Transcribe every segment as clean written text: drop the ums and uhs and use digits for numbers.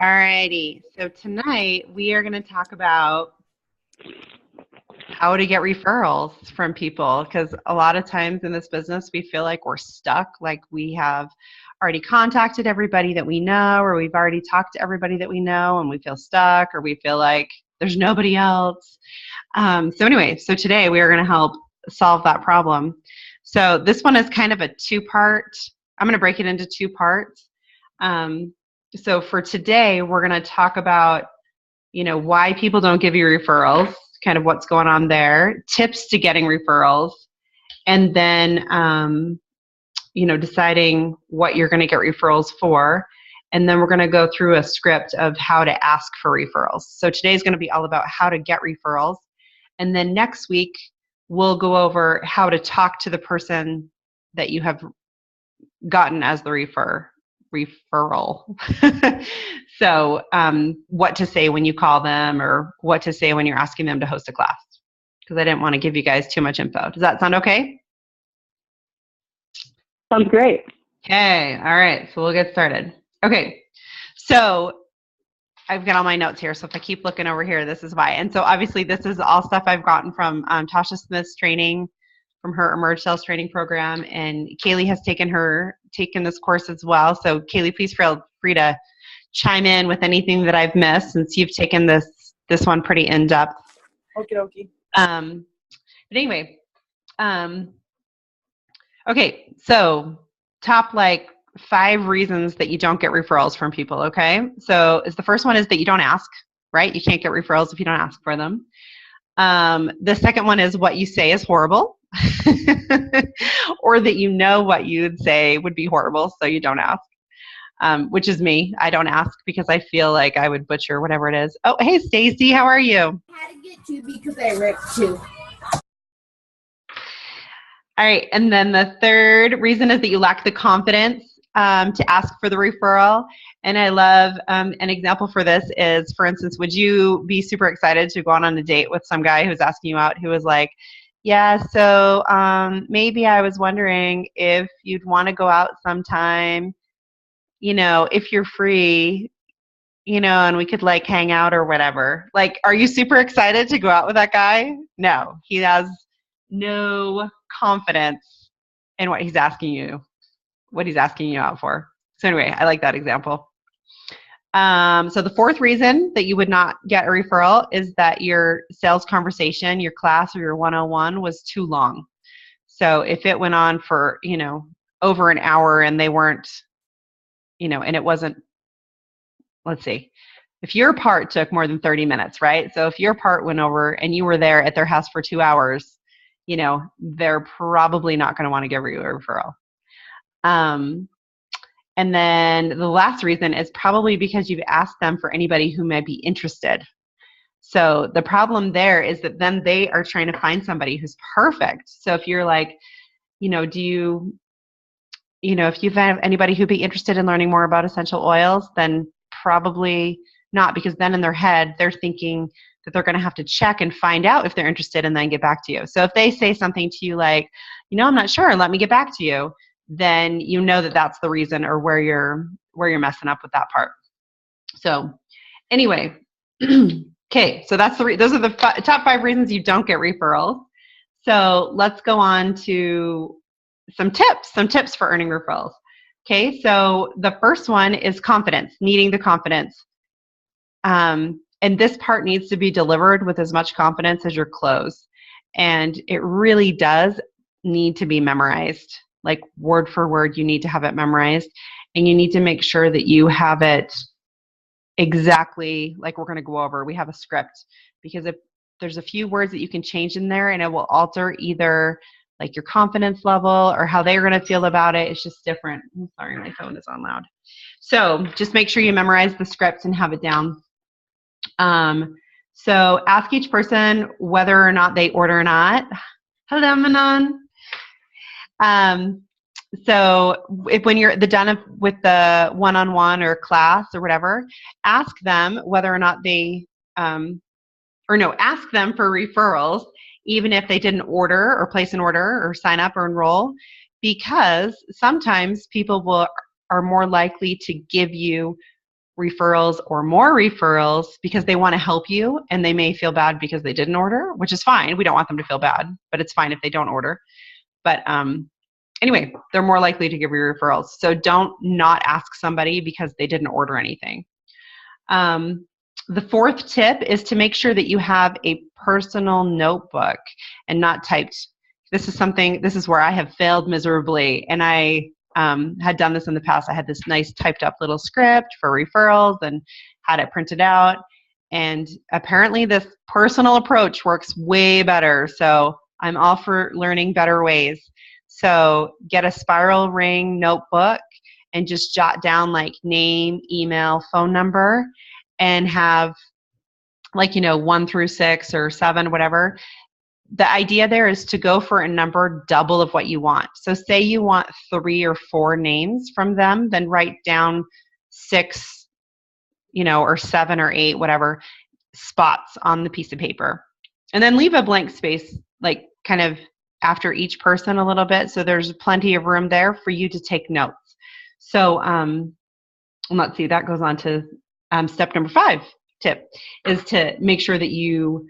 Alrighty, so tonight we are going to talk about how to get referrals from people because a lot of times in this business we feel like we're stuck, like we have already contacted everybody that we know, or we've already talked to everybody that we know, and we feel stuck, or we feel like there's nobody else. So today we are going to help solve that problem. So this one is kind of a two-part. I'm going to break it into two parts. So for today, we're going to talk about, why people don't give you referrals, kind of what's going on there, tips to getting referrals, and then, deciding what you're going to get referrals for. And then we're going to go through a script of how to ask for referrals. So today's going to be all about how to get referrals. And then next week, we'll go over how to talk to the person that you have gotten as the referral. So what to say when you call them, or what to say when you're asking them to host a class, because I didn't want to give you guys too much info. Does that sound okay? Sounds great. Okay. All right. So we'll get started. Okay. So I've got all my notes here. So if I keep looking over here, this is why. And so obviously this is all stuff I've gotten from Tasha Smith's training, from her Emerge Sales training program. And Kaylee has taken this course as well. So Kaylee, please feel free to chime in with anything that I've missed, since you've taken this one pretty in depth. Okie dokie. But anyway, okay. So top 5 reasons that you don't get referrals from people. Okay. So the first one is that you don't ask, right? You can't get referrals if you don't ask for them. The second one is what you say is horrible, or that what you'd say would be horrible, so you don't ask. Which is me. I don't ask because I feel like I would butcher whatever it is. Oh, hey, Stacy, how are you? I had to get to because I ripped too. All right, and then the third reason is that you lack the confidence to ask for the referral. And I love an example for this is, for instance, would you be super excited to go on a date with some guy who's asking you out, who was like, yeah, so maybe I was wondering if you'd want to go out sometime, if you're free, and we could hang out or whatever. Are you super excited to go out with that guy? No, he has no confidence in what he's asking you out for. So anyway, I like that example. So the fourth reason that you would not get a referral is that your sales conversation, your class or your 101 was too long. So if it went on for, over an hour and they weren't, and it wasn't, let's see, if your part took more than 30 minutes, right? So if your part went over and you were there at their house for 2 hours, they're probably not going to want to give you a referral. And then the last reason is probably because you've asked them for anybody who might be interested. So the problem there is that then they are trying to find somebody who's perfect. So if you're like, if you have anybody who'd be interested in learning more about essential oils, then probably not, because then in their head, they're thinking that they're going to have to check and find out if they're interested and then get back to you. So if they say something to you like, I'm not sure, let me get back to you, then that that's the reason, or where you're messing up with that part. So anyway, okay, so those are the top 5 reasons you don't get referrals. So let's go on to some tips for earning referrals. Okay, so the first one is confidence, needing the confidence. And this part needs to be delivered with as much confidence as your close. And it really does need to be memorized. Word for word, you need to have it memorized. And you need to make sure that you have it exactly like we're going to go over. We have a script, because if there's a few words that you can change in there, and it will alter either your confidence level or how they're going to feel about it. It's just different. I'm sorry, my phone is on loud. So just make sure you memorize the script and have it down. So ask each person whether or not they order or not. Hello, Manon. So when you're done with the one-on-one or class or whatever, ask them whether or not ask them for referrals, even if they didn't order or place an order or sign up or enroll, because sometimes people are more likely to give you referrals or more referrals because they want to help you, and they may feel bad because they didn't order, which is fine. We don't want them to feel bad, but it's fine if they don't order. But anyway, they're more likely to give you referrals. So don't not ask somebody because they didn't order anything. The fourth tip is to make sure that you have a personal notebook and not typed. This is where I have failed miserably. And I had done this in the past. I had this nice typed up little script for referrals and had it printed out. And apparently this personal approach works way better. So I'm all for learning better ways. So get a spiral ring notebook and just jot down like name, email, phone number, and have 1 through 6 or 7, whatever. The idea there is to go for a number double of what you want. So say you want 3 or 4 names from them, then write down 6, or 7 or 8, whatever, spots on the piece of paper. And then leave a blank space, like kind of after each person a little bit. So there's plenty of room there for you to take notes. So let's see, that goes on to step number 5 tip is to make sure that you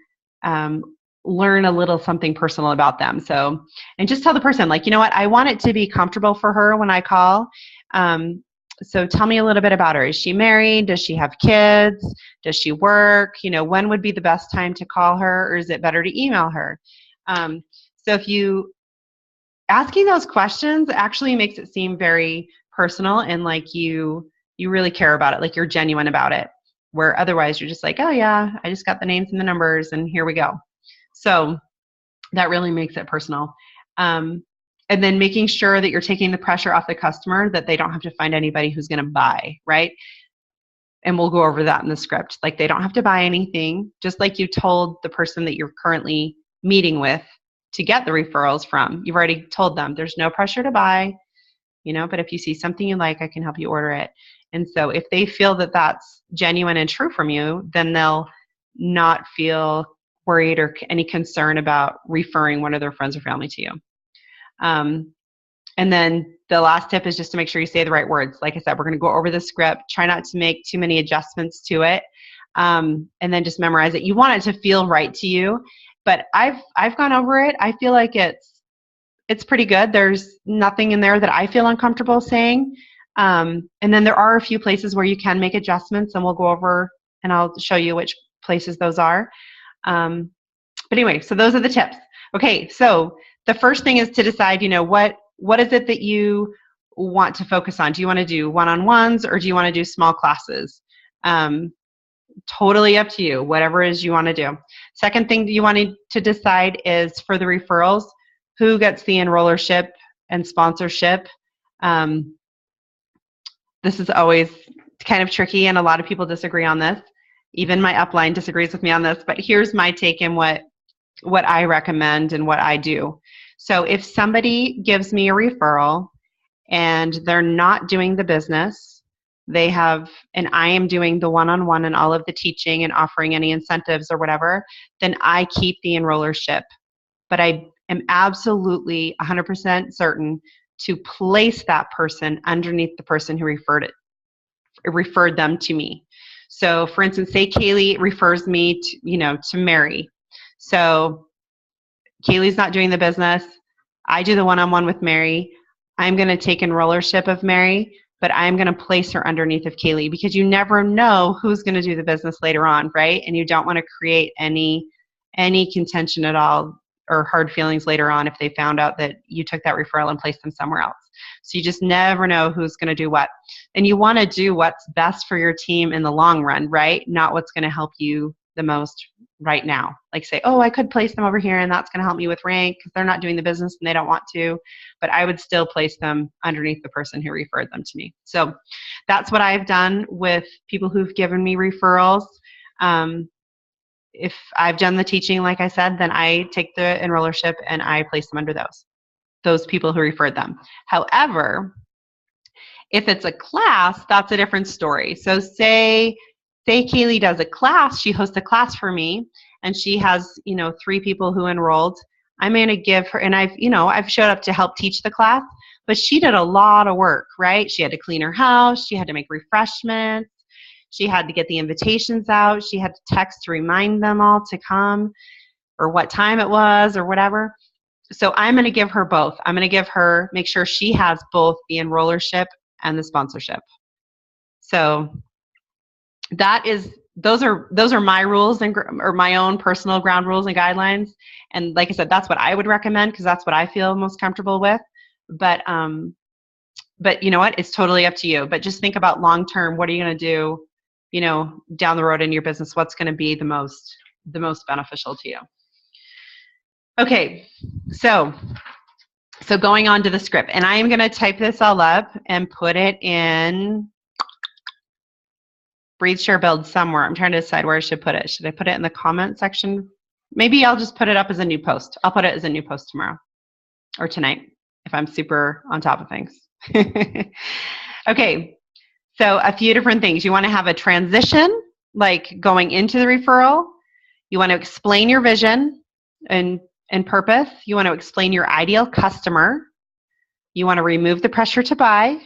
learn a little something personal about them. So, and just tell the person, like, you know what, I want it to be comfortable for her when I call. So tell me a little bit about her. Is she married? Does she have kids? Does she work? When would be the best time to call her, or is it better to email her? So if you asking those questions actually makes it seem very personal and like you really care about it, like you're genuine about it, where otherwise you're just like, oh yeah, I just got the names and the numbers and here we go. So that really makes it personal. And then making sure that you're taking the pressure off the customer, that they don't have to find anybody who's going to buy, right? And we'll go over that in the script. Like they don't have to buy anything, just like you told the person that you're currently meeting with to get the referrals from. You've already told them there's no pressure to buy, but if you see something you like, I can help you order it. And so if they feel that that's genuine and true from you, then they'll not feel worried or any concern about referring one of their friends or family to you. And then the last tip is just to make sure you say the right words. Like I said, we're going to go over the script. Try not to make too many adjustments to it. And then just memorize it. You want it to feel right to you. But I've gone over it. I feel like it's pretty good. There's nothing in there that I feel uncomfortable saying. And then there are a few places where you can make adjustments, and we'll go over and I'll show you which places those are. But anyway, so those are the tips. Okay, so the first thing is to decide, what is it that you want to focus on? Do you want to do one-on-ones, or do you want to do small classes? Totally up to you, whatever it is you want to do. Second thing that you want to decide is for the referrals, who gets the enrollership and sponsorship. This is always kind of tricky, and a lot of people disagree on this. Even my upline disagrees with me on this, but here's my take and what I recommend and what I do. So if somebody gives me a referral and they're not doing the business, and I am doing the one-on-one and all of the teaching and offering any incentives or whatever, then I keep the enrollership. But I am absolutely 100% certain to place that person underneath the person who referred them to me. So for instance, say Kaylee refers me to Mary. So Kaylee's not doing the business. I do the one-on-one with Mary. I'm going to take enrollership of Mary, but I'm going to place her underneath of Kaylee, because you never know who's going to do the business later on, right? And you don't want to create any contention at all or hard feelings later on if they found out that you took that referral and placed them somewhere else. So you just never know who's going to do what. And you want to do what's best for your team in the long run, right? Not what's going to help you the most right now. Like say, oh, I could place them over here and that's going to help me with rank because they're not doing the business and they don't want to, but I would still place them underneath the person who referred them to me. So that's what I've done with people who've given me referrals. If I've done the teaching, like I said, then I take the enrollership and I place them under those people who referred them. However, if it's a class, that's a different story. So say Kaylee does a class, she hosts a class for me, and she has, 3 people who enrolled. I'm going to give her, and I've showed up to help teach the class, but she did a lot of work, right? She had to clean her house, she had to make refreshments, She had to get the invitations out. She had to text to remind them all to come or what time it was or whatever. So I'm going to give her both. I'm going to make sure she has both the enrollership and the sponsorship. So those are my rules or my own personal ground rules and guidelines. And like I said, that's what I would recommend because that's what I feel most comfortable with. But you know what? It's totally up to you. But just think about long term. What are you going to do, down the road in your business? What's going to be the most beneficial to you? Okay, so going on to the script, and I am going to type this all up and put it in Breathe, Share, Build somewhere. I'm trying to decide where I should put it. Should I put it in the comment section? Maybe I'll just put it up as a new post. I'll put it as a new post tomorrow or tonight if I'm super on top of things. Okay, so a few different things. You want to have a transition, like going into the referral. You want to explain your vision and purpose. You want to explain your ideal customer. You want to remove the pressure to buy.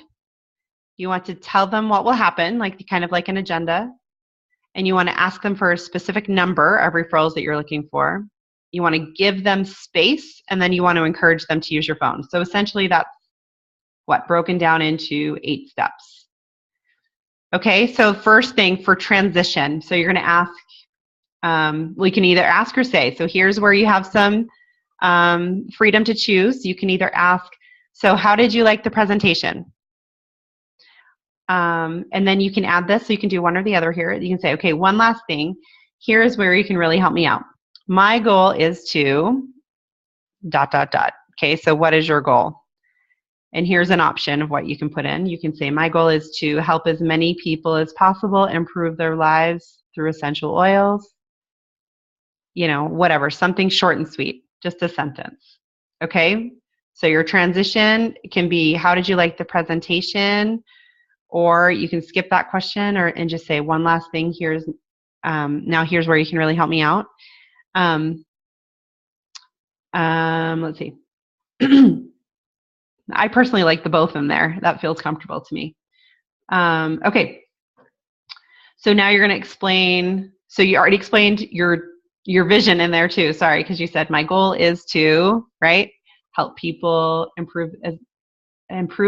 You want to tell them what will happen, kind of like an agenda. And you want to ask them for a specific number of referrals that you're looking for. You want to give them space, and then you want to encourage them to use your phone. So essentially that's broken down into 8 steps. Okay, so first thing for transition. So you're going to ask, we can either ask or say. So here's where you have some freedom to choose. You can either ask, so how did you like the presentation? And then you can add this, so you can do one or the other here. You can say, okay, one last thing. Here's where you can really help me out. My goal is to ... Okay, so what is your goal? And here's an option of what you can put in. You can say, my goal is to help as many people as possible improve their lives through essential oils. Whatever, something short and sweet, just a sentence. Okay, so your transition can be, how did you like the presentation? Or you can skip that question and just say, one last thing, now here's where you can really help me out. Let's see. I personally like the both in there. That feels comfortable to me. Okay. So now you're going to explain. So you already explained your vision in there too. Sorry, because you said my goal is to, right, help people improve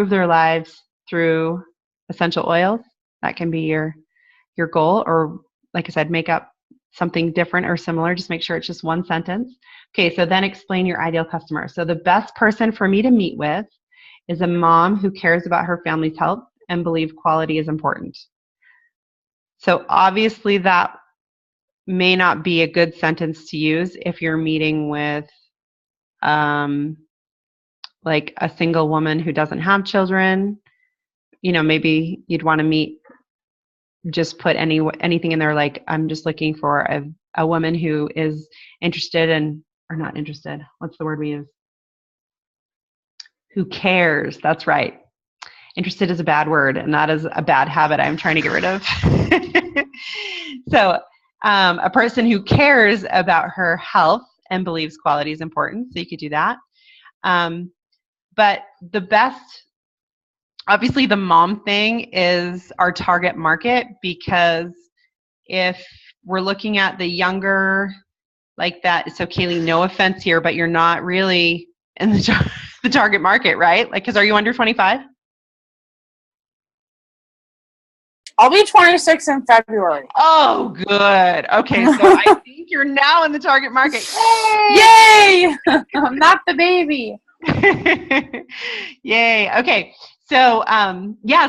their lives through essential oils. That can be your goal, or like I said, make up something different or similar. Just make sure it's just one sentence. Okay, so then explain your ideal customer. So the best person for me to meet with is a mom who cares about her family's health and believes quality is important. So obviously that may not be a good sentence to use if you're meeting with like a single woman who doesn't have children. Maybe you'd want to just put anything in there, like, I'm just looking for a woman who is interested in, or not interested, what's the word we use? Who cares. That's right. Interested is a bad word, and that is a bad habit I'm trying to get rid of. So a person who cares about her health and believes quality is important. So you could do that. But the best, obviously the mom thing is our target market, because if we're looking at the younger, like that, so Kaylee, no offense here, but you're not really in the target market, right? Because are you under 25? I'll be 26 in February. Oh, good. Okay, so I think you're now in the target market. Yay! I'm not the baby. Yay. Okay. So,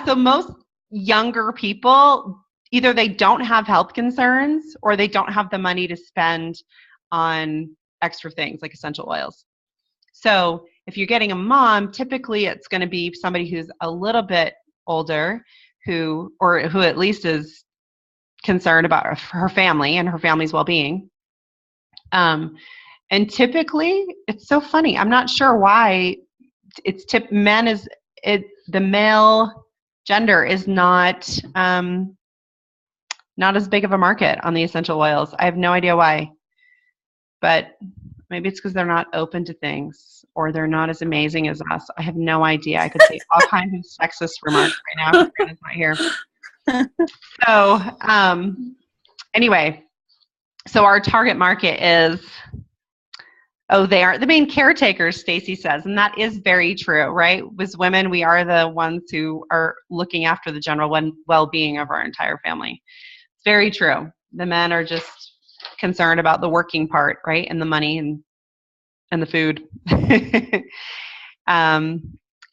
so most younger people, either they don't have health concerns or they don't have the money to spend on extra things like essential oils. So if you're getting a mom, typically it's going to be somebody who's a little bit older who at least is concerned about her family and her family's well-being. And typically, it's so funny. I'm not sure why the male gender is not as big of a market on the essential oils. I have no idea why, but maybe it's because they're not open to things, or they're not as amazing as us. I have no idea. I could say all kinds of sexist remarks right now if Brandon's not here. So anyway, so our target market is, they aren't the main caretakers, Stacy says, and that is very true, right? As women, we are the ones who are looking after the general well-being of our entire family. It's very true. The men are just concerned about the working part, right, and the money and the food.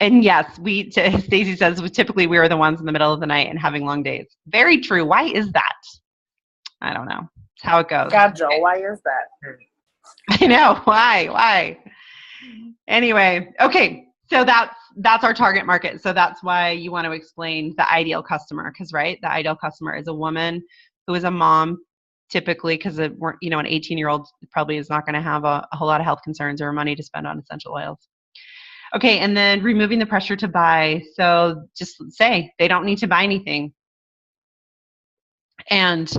And yes, Stacy says, typically we are the ones in the middle of the night and having long days. Very true. Why is that? I don't know. It's how it goes. God, Joe, why is that? I know. Why? Anyway, okay. So that's our target market. So that's why you want to explain the ideal customer, because, right, the ideal customer is a woman who is a mom, typically, because an 18-year-old probably is not going to have a whole lot of health concerns or money to spend on essential oils. Okay, and then removing the pressure to buy. So just say they don't need to buy anything. And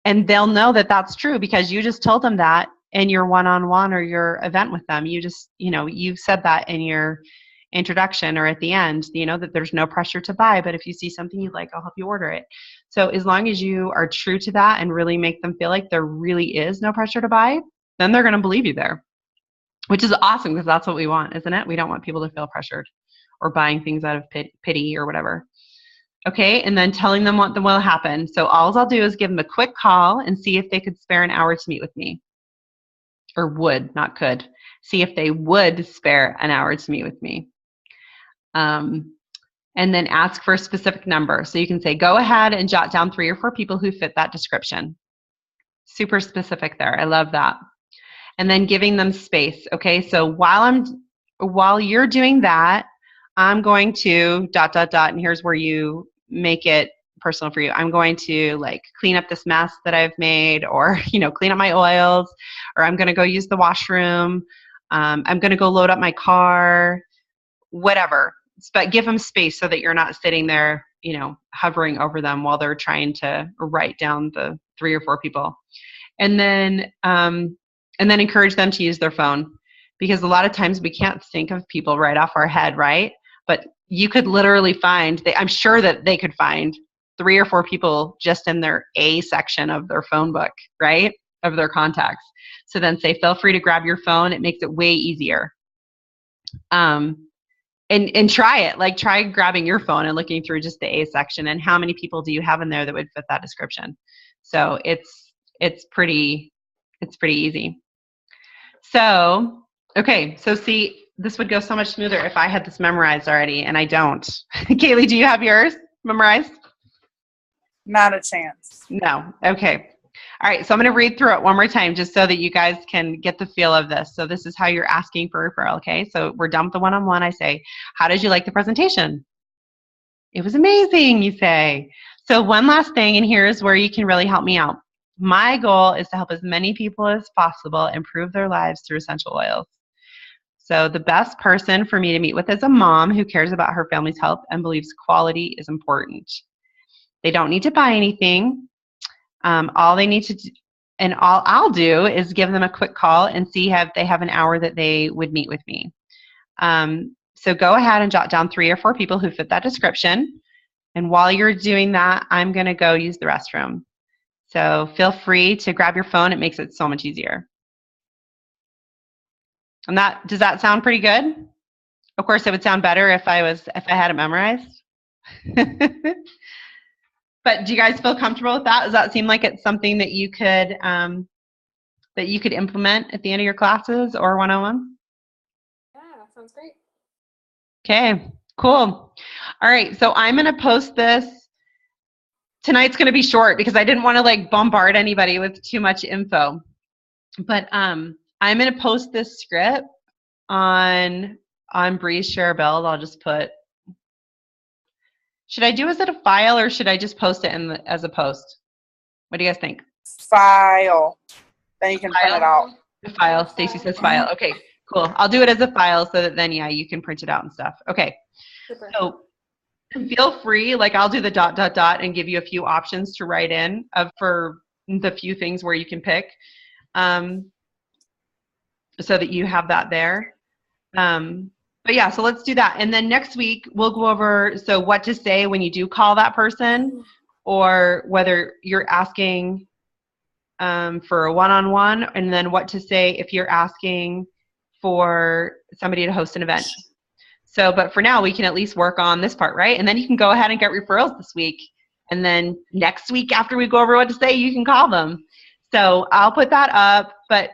they'll know that that's true because you just told them that in your one-on-one or your event with them. You just, you said that in your introduction or at the end, that there's no pressure to buy, but if you see something you like, I'll help you order it. So as long as you are true to that and really make them feel like there really is no pressure to buy, then they're going to believe you there. Which is awesome because that's what we want, isn't it? We don't want people to feel pressured or buying things out of pity or whatever. Okay, and then telling them what will happen. So all I'll do is give them a quick call and see if they could spare an hour to meet with me. Or would, not could. See if they would spare an hour to meet with me. And then ask for a specific number. So you can say, go ahead and jot down 3 or 4 people who fit that description. Super specific there. I love that. And then giving them space. Okay, so while you're doing that, I'm going to ... and here's where you make it personal for you. I'm going to clean up this mess that I've made, or clean up my oils, or I'm going to go use the washroom. I'm going to go load up my car, whatever. But give them space so that you're not sitting there, hovering over them while they're trying to write down the 3 or 4 people. And then encourage them to use their phone, because a lot of times we can't think of people right off our head, right? But you could literally I'm sure that they could find 3 or 4 people just in their A section of their phone book, right? Of their contacts. So then say, feel free to grab your phone. It makes it way easier. And try it. Try grabbing your phone and looking through just the A section and how many people do you have in there that would fit that description. So it's pretty easy. So, okay, so see, this would go so much smoother if I had this memorized already, and I don't. Kaylee, do you have yours memorized? Not a chance. No. Okay. All right, so I'm going to read through it one more time just so that you guys can get the feel of this. So this is how you're asking for referral, okay? So we're done with the one-on-one. I say, how did you like the presentation? It was amazing, you say. So one last thing, and here's where you can really help me out. My goal is to help as many people as possible improve their lives through essential oils. So the best person for me to meet with is a mom who cares about her family's health and believes quality is important. They don't need to buy anything. All they need to do, and all I'll do is give them a quick call and see if they have an hour that they would meet with me. So go ahead and jot down 3 or 4 people who fit that description. And while you're doing that, I'm going to go use the restroom. So feel free to grab your phone. It makes it so much easier. And does that sound pretty good? Of course, it would sound better if I had it memorized. But do you guys feel comfortable with that? Does that seem like it's something that you could implement at the end of your classes or one-on-one? Yeah, that sounds great. Okay, cool. All right, so I'm going to post this. Tonight's going to be short because I didn't want to bombard anybody with too much info. But I'm going to post this script on Breeze Share Build. I'll just put, should I do as a file or should I just post it as a post? What do you guys think? File. Then you can print it out. The file. Stacy says file. Okay, cool. I'll do it as a file so that then, yeah, you can print it out and stuff. Okay. Super. So feel free, I'll do the ... and give you a few options to write in for the few things where you can pick, so that you have that there. But yeah, so let's do that. And then next week we'll go over, so what to say when you do call that person, or whether you're asking for a one-on-one, and then what to say if you're asking for somebody to host an event. So, but for now, we can at least work on this part, right? And then you can go ahead and get referrals this week. And then next week, after we go over what to say, you can call them. So I'll put that up, but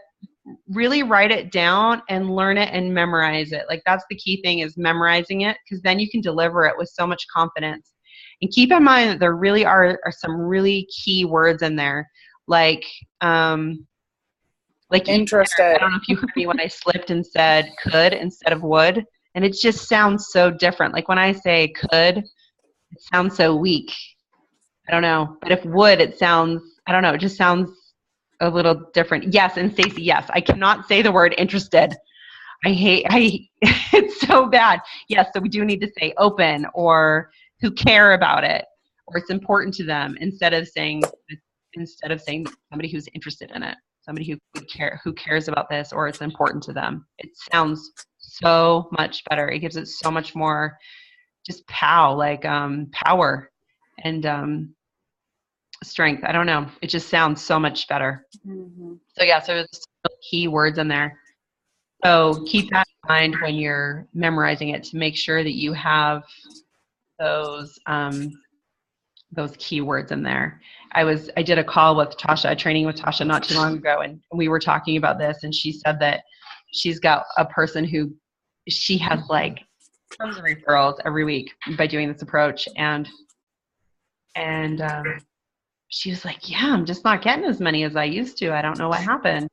really write it down and learn it and memorize it. Like, that's the key thing, is memorizing it, because then you can deliver it with so much confidence. And keep in mind that there really are some really key words in there. Like Interested. I don't know if you heard me when I slipped and said could instead of would, and it just sounds so different. Like when I say could, it sounds so weak. I don't know. But if would, it sounds, I don't know, it just sounds a little different. Yes, and Stacey, yes, I cannot say the word interested. It's so bad. Yes, so we do need to say open, or who care about it, or it's important to them, instead of saying somebody who's interested in it, somebody who cares about this, or it's important to them. It sounds so much better. It gives it so much more just power and strength. I don't know. It just sounds so much better. Mm-hmm. So yeah, so there's some key words in there. So keep that in mind when you're memorizing it, to make sure that you have those keywords in there. I did a call with Tasha, a training with Tasha not too long ago, and we were talking about this, and she said that she's got a person who she has like tons of referrals every week by doing this approach, and she was like, yeah, I'm just not getting as many as I used to. I don't know what happened.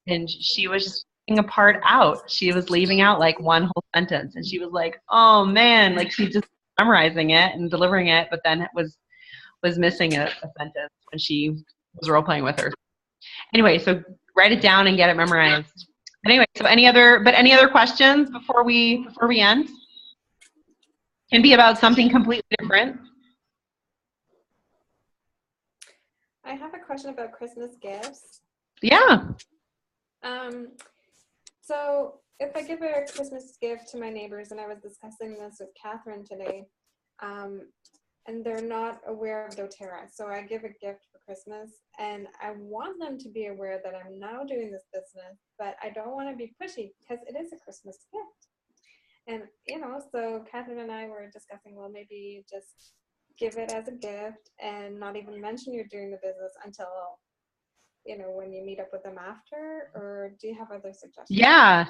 And she was just taking a part out. She was leaving out like one whole sentence, and she was like, oh man, like she just memorizing it and delivering it, but then it was missing a sentence when she was role playing with her. Anyway, so write it down and get it memorized. Anyway, so any other questions before we end? Can be about something completely different. I have a question about Christmas gifts. Yeah. So if I give a Christmas gift to my neighbors, and I was discussing this with Catherine today, and they're not aware of doTERRA. So I give a gift for Christmas, and I want them to be aware that I'm now doing this business, but I don't want to be pushy because it is a Christmas gift. And, so Catherine and I were discussing, well, maybe just give it as a gift and not even mention you're doing the business until, when you meet up with them after, or do you have other suggestions? Yeah.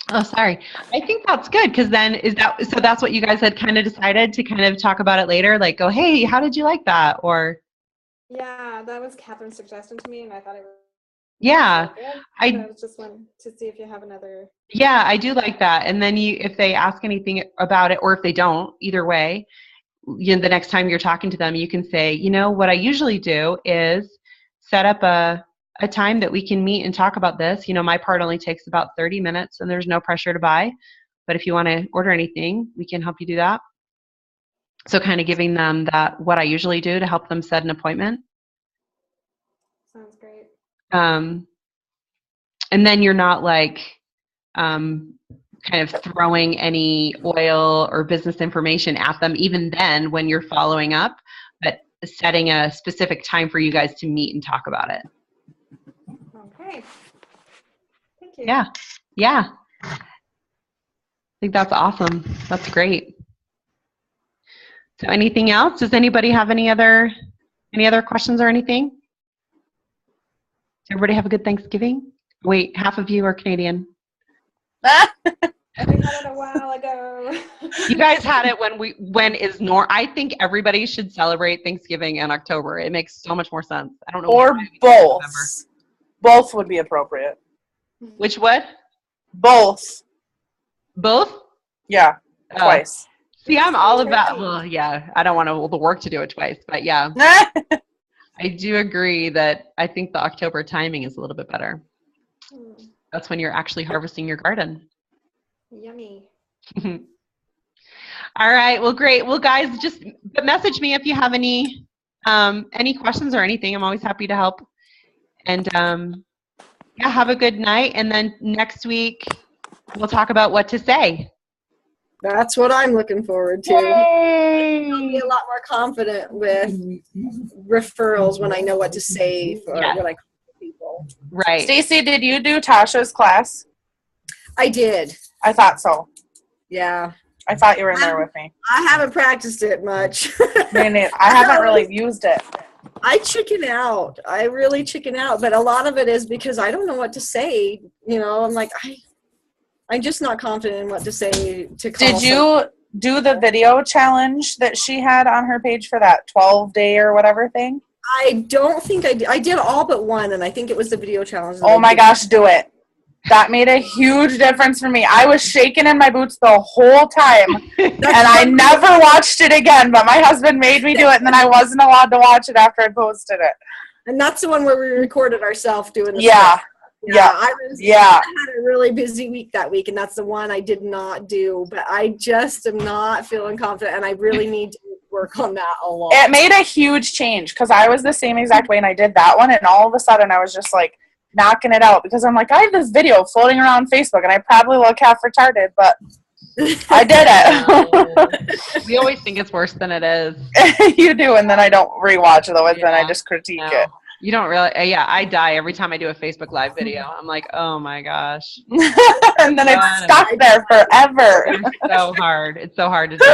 Oh, sorry. I think that's good, because then so that's what you guys had kind of decided to kind of talk about it later, like go, hey, how did you like that? Or yeah, that was Catherine's suggestion to me, and I thought it was yeah, good. I was just wanting to see if you have another. Yeah, I do like that. And then if they ask anything about it, or if they don't, either way, the next time you're talking to them, you can say, what I usually do is set up a time that we can meet and talk about this. My part only takes about 30 minutes, and there's no pressure to buy. But if you want to order anything, we can help you do that. So kind of giving them that, what I usually do, to help them set an appointment. Sounds great. And then you're not like kind of throwing any oil or business information at them, even then when you're following up, but setting a specific time for you guys to meet and talk about it. Okay. Thank you. Yeah. I think that's awesome. That's great. So anything else? Does anybody have any other questions or anything? Does everybody have a good Thanksgiving? Wait, half of you are Canadian. We had it a while ago. You guys had it I think everybody should celebrate Thanksgiving in October. It makes so much more sense. I don't know. Or both. Both would be appropriate. Which would? Both. Both? Yeah, twice. See, I'm all about, well, yeah, I don't want all the work to do it twice, but yeah. I do agree that I think the October timing is a little bit better. That's when you're actually harvesting your garden. Yummy. All right. Well, great. Well, guys, just message me if you have any questions or anything. I'm always happy to help. And yeah, have a good night. And then next week, we'll talk about what to say. That's what I'm looking forward to. I'll be a lot more confident with referrals when I know what to say for Yes. when I call people. Right. Stacy, did you do Tasha's class? I did. I thought so. Yeah. I thought you were in there with me. I haven't practiced it much. I haven't really used it. I chicken out. I really chicken out. But a lot of it is because I don't know what to say. You know, I'm like, I'm just not confident in what to say to call Did you do the video challenge that she had on her page for that 12-day or whatever thing? I don't think I did. I did all but one, and I think it was the video challenge. Oh my gosh, do it. That made a huge difference for me. I was shaking in my boots the whole time, and I never watched it again, but my husband made me do it, and then I wasn't allowed to watch it after I posted it. And that's the one where we recorded ourselves doing the Yeah. Yeah. I had a really busy week that week, and that's the one I did not do. But I just am not feeling confident, and I really need to work on that a lot. It made a huge change because I was the same exact way, and I did that one, and all of a sudden I was just like knocking it out because I'm like, I have this video floating around Facebook, and I probably look half retarded, but I did it. We always think it's worse than it is. You do, and then I don't rewatch those, then I just critique it. You don't really, I die every time I do a Facebook Live video. I'm like, oh my gosh. And then it's stuck there forever. It's so hard. It's so hard to do.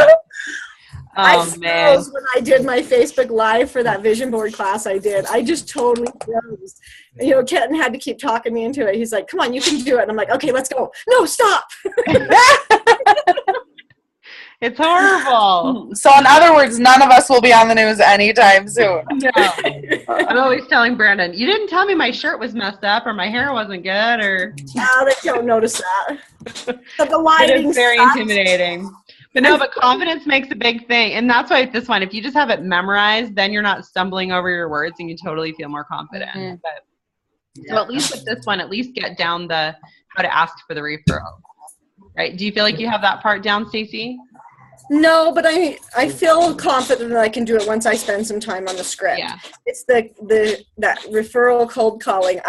I Oh, man. froze when I did my Facebook Live for that vision board class I did. I just totally froze. You know, Kenton had to keep talking me into it. He's like, come on, you can do it. And I'm like, okay, let's go. No, stop. It's horrible. So in other words, none of us will be on the news anytime soon. No. I'm always telling Brandon, you didn't tell me my shirt was messed up or my hair wasn't good or. No, they don't notice that. But the It lighting is very sucks. intimidating. But no, but confidence makes a big thing. And that's why this one, if you just have it memorized, then you're not stumbling over your words and you totally feel more confident. Mhm. But, so at least with this one, at least get down the how to ask for the referral. Right? Do you feel like you have that part down, Stacey? No, but I feel confident that I can do it once I spend some time on the script. Yeah. It's that referral cold calling.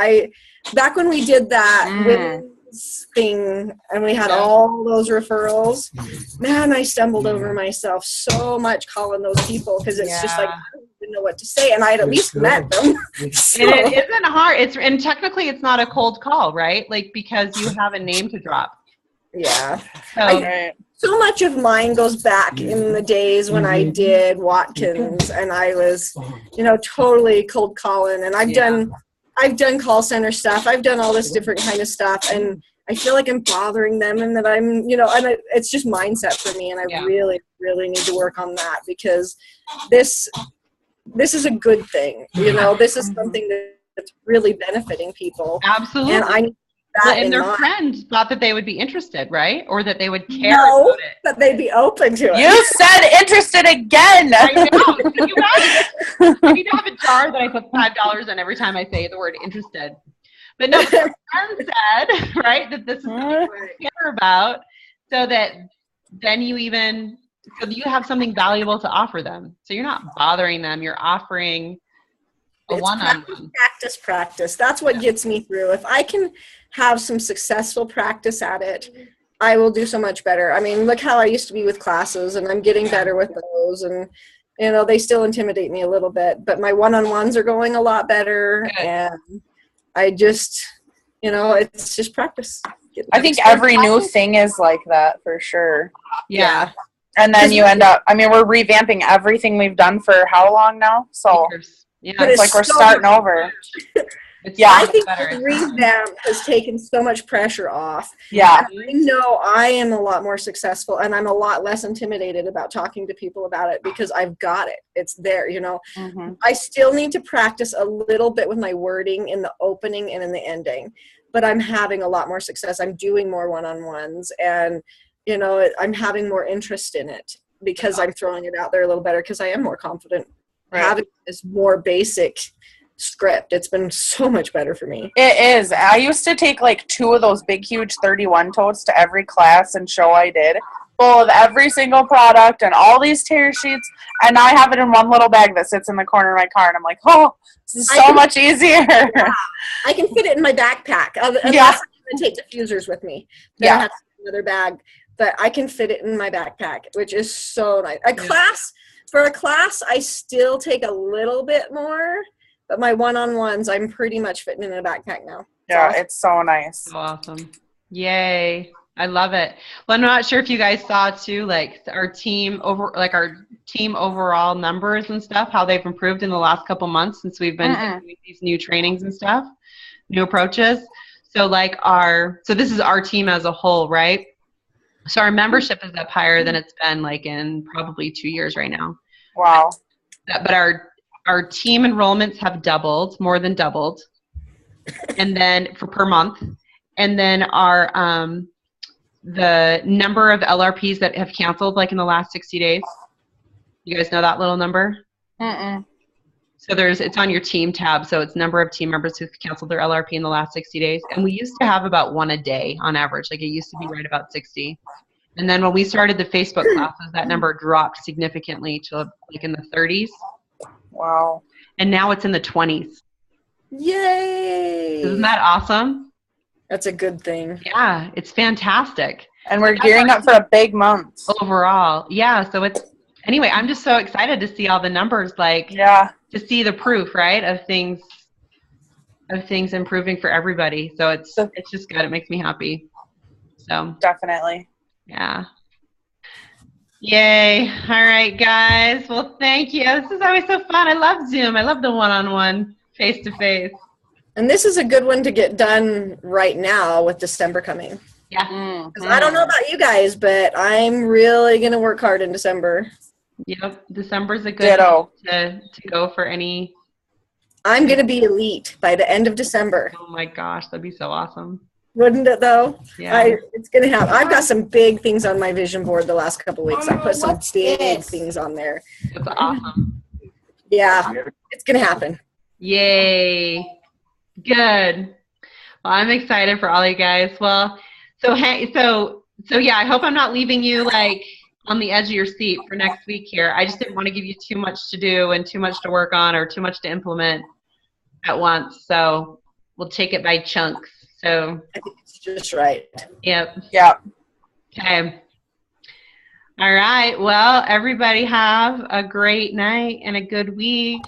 Back when we did that women's thing and we had all those referrals, man, I stumbled over myself so much calling those people because it's just like I don't even know what to say, and I had at least met them. So, And it isn't hard. And technically it's not a cold call, right? Like because you have a name to drop. yeah. So Right. So much of mine goes back in the days when I did Watkins and I was, totally cold calling, and I've done call center stuff. I've done all this different kind of stuff, and I feel like I'm bothering them, and that I'm, and it's just mindset for me, and I really, really need to work on that because this is a good thing. This is something that's really benefiting people. absolutely. And I need that and in their mind. friends thought that they would be interested, right? Or that they would care No, about it. that they'd be open to it. You said interested again. I know. You guys, I need to have a jar that I put $5 in every time I say the word interested. But no, their friend said, right, that this is something you care about, so that then you have something valuable to offer them. So you're not bothering them. You're offering a It's one-on-one. Practice. That's what gets me through. If I can have some successful practice at it, I will do so much better. I mean, look how I used to be with classes, and I'm getting better with those. And, they still intimidate me a little bit, but my one-on-ones are going a lot better. Good. And I just, it's just practice. I think every new thing is like that for sure. Yeah. And then you end up, we're revamping everything we've done for how long now? So Yeah. But it's like we're starting over. It's Yeah. so I much think better. the revamp has taken so much pressure off. Yeah. I know I am a lot more successful, and I'm a lot less intimidated about talking to people about it because I've got it. It's there, Mm-hmm. I still need to practice a little bit with my wording in the opening and in the ending, but I'm having a lot more success. I'm doing more one-on-ones, and, I'm having more interest in it because I'm throwing it out there a little better because I am more confident having this more basic script. It's been so much better for me. It is. I used to take like 2 of those big, huge 31 totes to every class and show I did, full of every single product and all these tear sheets. And I have it in one little bag that sits in the corner of my car. And I'm like, oh, this is so much easier. I can fit it in my backpack. Yeah. take diffusers with me. Then I have to take another bag, but I can fit it in my backpack, which is so nice. For a class, I still take a little bit more, but my one-on-ones, I'm pretty much fitting in a backpack now. Yeah, it's so nice. So awesome. Yay. I love it. Well, I'm not sure if you guys saw too, like our team overall numbers and stuff, how they've improved in the last couple months since we've been doing these new trainings and stuff, new approaches. So so this is our team as a whole, right? So our membership is up higher than it's been like in probably 2 years right now. Wow. But our team enrollments have doubled, more than doubled. And then per month. And then our the number of LRPs that have canceled like in the last 60 days. You guys know that little number? So it's on your team tab. So it's number of team members who've canceled their LRP in the last 60 days. And we used to have about 1 a day on average. Like it used to be right about 60. And then when we started the Facebook classes, that number dropped significantly to like in the 30s. Wow. And now it's in the 20s. Yay! Isn't that awesome? That's a good thing. Yeah, it's fantastic. And we're gearing up for a big month. Overall. Yeah, so anyway, I'm just so excited to see all the numbers, to see the proof, right, of things improving for everybody. So it's just good. It makes me happy. So definitely. Yeah. Yay. All right, guys. Well, thank you. This is always so fun. I love Zoom. I love the one-on-one, face-to-face. And this is a good one to get done right now with December coming. Yeah. 'Cause I don't know about you guys, but I'm really going to work hard in December. Yep. December's a good month to go for any. I'm going to be elite by the end of December. Oh my gosh, that'd be so awesome. Wouldn't it though? Yeah. It's going to happen. I've got some big things on my vision board the last couple of weeks. I put some big things on there. That's awesome. Yeah, it's going to happen. Yay. Good. Well, I'm excited for all you guys. Well, so yeah, I hope I'm not leaving you like on the edge of your seat for next week here. I just didn't want to give you too much to do and too much to work on or too much to implement at once. So we'll take it by chunks. So I think it's just right. Yep. Yep. Okay. All right. Well, everybody have a great night and a good week.